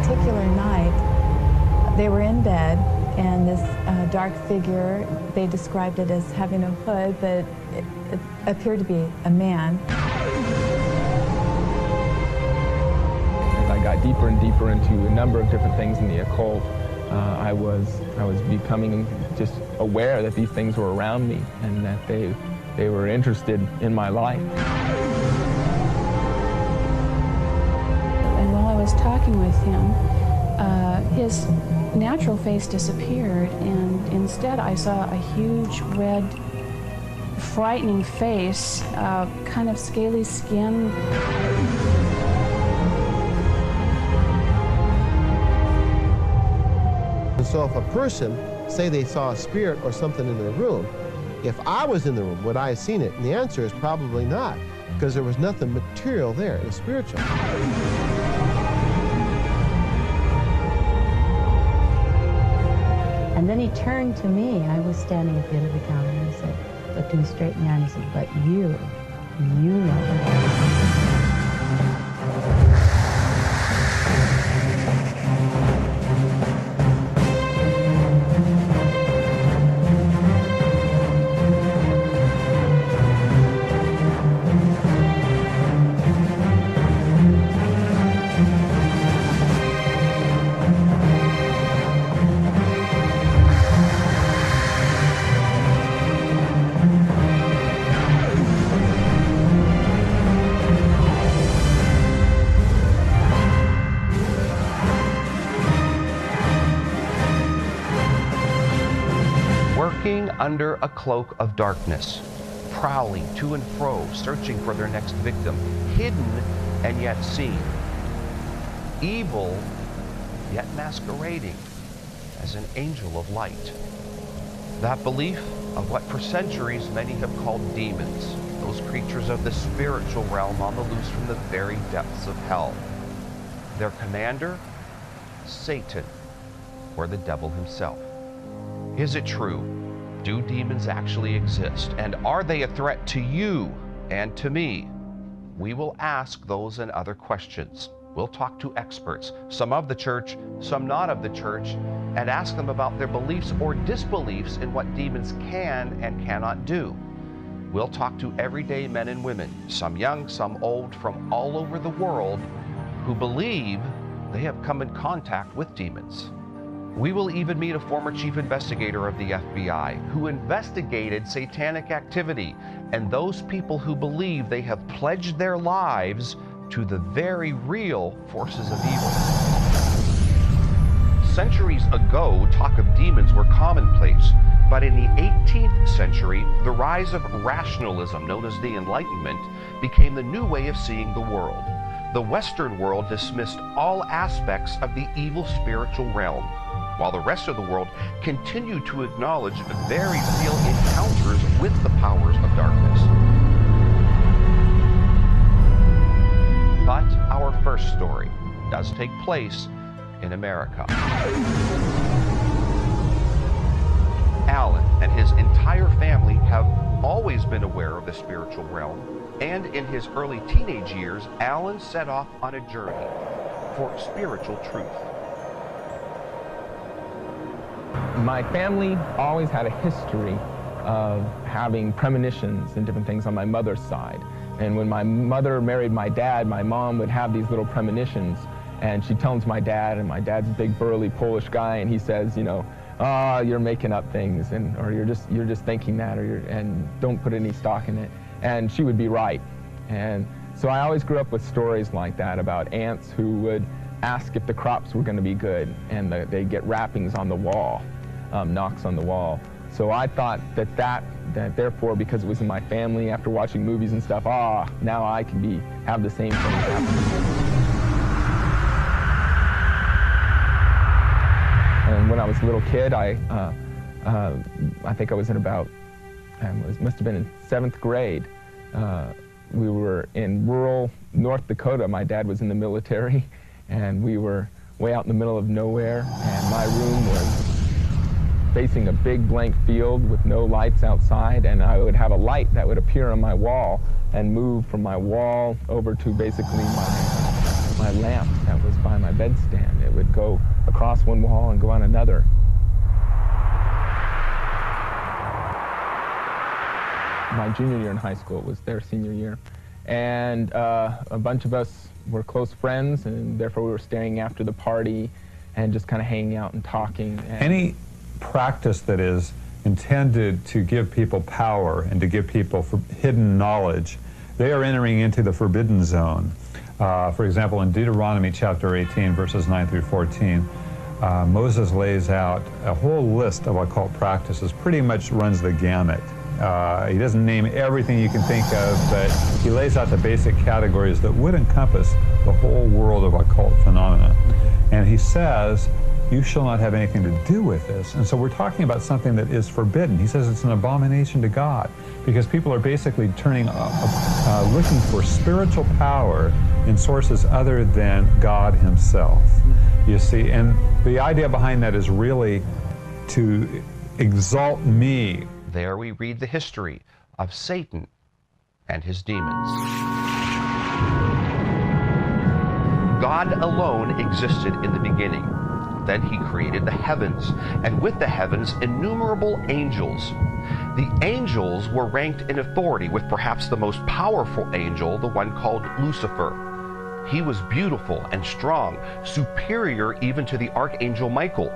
particular night, they were in bed, and this dark figure, they described it as having a hood, but it appeared to be a man. As I got deeper and deeper into a number of different things in the occult, I was becoming just aware that these things were around me and that they were interested in my life. And while I was talking with him, his natural face disappeared, and instead I saw a huge red, frightening face, kind of scaly skin. So if a person, say they saw a spirit or something in their room, if I was in the room, would I have seen it? And the answer is probably not, because there was nothing material there. It was spiritual. And then he turned to me. I was standing at the end of the counter, and he said, looked me straight in the eye, and he said, but you know. Working under a cloak of darkness, prowling to and fro, searching for their next victim, hidden and yet seen, evil yet masquerading as an angel of light. That belief of what for centuries many have called demons, those creatures of the spiritual realm on the loose from the very depths of hell. Their commander, Satan, or the devil himself. Is it true? Do demons actually exist? And are they a threat to you and to me? We will ask those and other questions. We'll talk to experts, some of the church, some not of the church, and ask them about their beliefs or disbeliefs in what demons can and cannot do. We'll talk to everyday men and women, some young, some old, from all over the world, who believe they have come in contact with demons. We will even meet a former chief investigator of the FBI who investigated satanic activity, and those people who believe they have pledged their lives to the very real forces of evil. Centuries ago, talk of demons were commonplace, but in the 18th century, the rise of rationalism, known as the Enlightenment, became the new way of seeing the world. The Western world dismissed all aspects of the evil spiritual realm, while the rest of the world continued to acknowledge very real encounters with the powers of darkness. But our first story does take place in America. Alan and his entire family have always been aware of the spiritual realm, and in his early teenage years, Alan set off on a journey for spiritual truth. My family always had a history of having premonitions and different things on my mother's side. And when my mother married my dad, my mom would have these little premonitions, and she'd tell them to my dad, and my dad's a big burly Polish guy, and he says, you know, oh, you're making up things, and or you're just thinking that, and don't put any stock in it. And she would be right. And so I always grew up with stories like that about aunts who would ask if the crops were going to be good, and they'd get rappings on the wall, knocks on the wall. So I thought that therefore, because it was in my family, after watching movies and stuff, now I can have the same thing happen. And when I was a little kid, I think I was in about, must have been in 7th grade. We were in rural North Dakota. My dad was in the military, and we were way out in the middle of nowhere, and my room was facing a big blank field with no lights outside, and I would have a light that would appear on my wall and move from my wall over to basically my my lamp that was by my bedstand. It would go across one wall and go on another. My junior year in high school was their senior year, and a bunch of us were close friends, and therefore we were staying after the party and just kind of hanging out and talking. Any practice that is intended to give people power and to give people hidden knowledge, they are entering into the forbidden zone. For example, in Deuteronomy chapter 18, verses 9 through 14, Moses lays out a whole list of occult practices, pretty much runs the gamut. He doesn't name everything you can think of, but he lays out the basic categories that would encompass the whole world of occult phenomena. And he says, you shall not have anything to do with this. And so we're talking about something that is forbidden. He says it's an abomination to God, because people are basically looking for spiritual power in sources other than God himself. You see, and the idea behind that is really to exalt me. There we read the history of Satan and his demons. God alone existed in the beginning. Then he created the heavens, and with the heavens, innumerable angels. The angels were ranked in authority, with perhaps the most powerful angel, the one called Lucifer. He was beautiful and strong, superior even to the archangel Michael.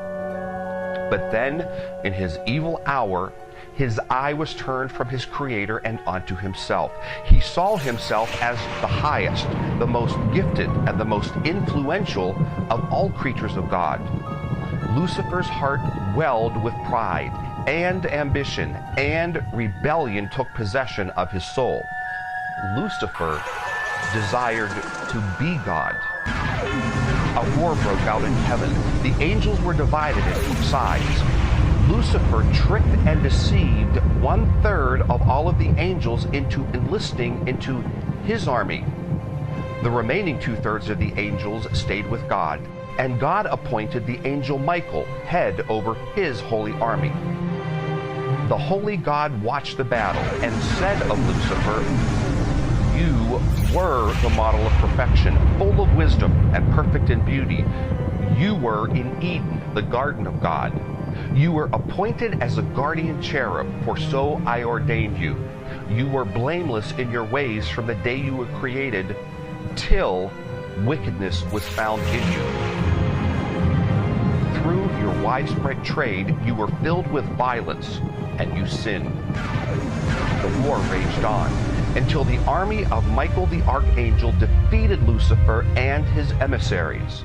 But then, in his evil hour, his eye was turned from his creator and onto himself. He saw himself as the highest, the most gifted, and the most influential of all creatures of God. Lucifer's heart welled with pride and ambition, and rebellion took possession of his soul. Lucifer desired to be God. A war broke out in heaven. The angels were divided into sides. Lucifer tricked and deceived 1/3 of all of the angels into enlisting into his army. The remaining 2/3 of the angels stayed with God, and God appointed the angel Michael head over his holy army. The holy God watched the battle and said of Lucifer, "You were the model of perfection, full of wisdom and perfect in beauty. You were in Eden, the garden of God. You were appointed as a guardian cherub, for so I ordained you. You were blameless in your ways from the day you were created, till wickedness was found in you. Through your widespread trade, you were filled with violence, and you sinned." The war raged on until the army of Michael the archangel defeated Lucifer and his emissaries.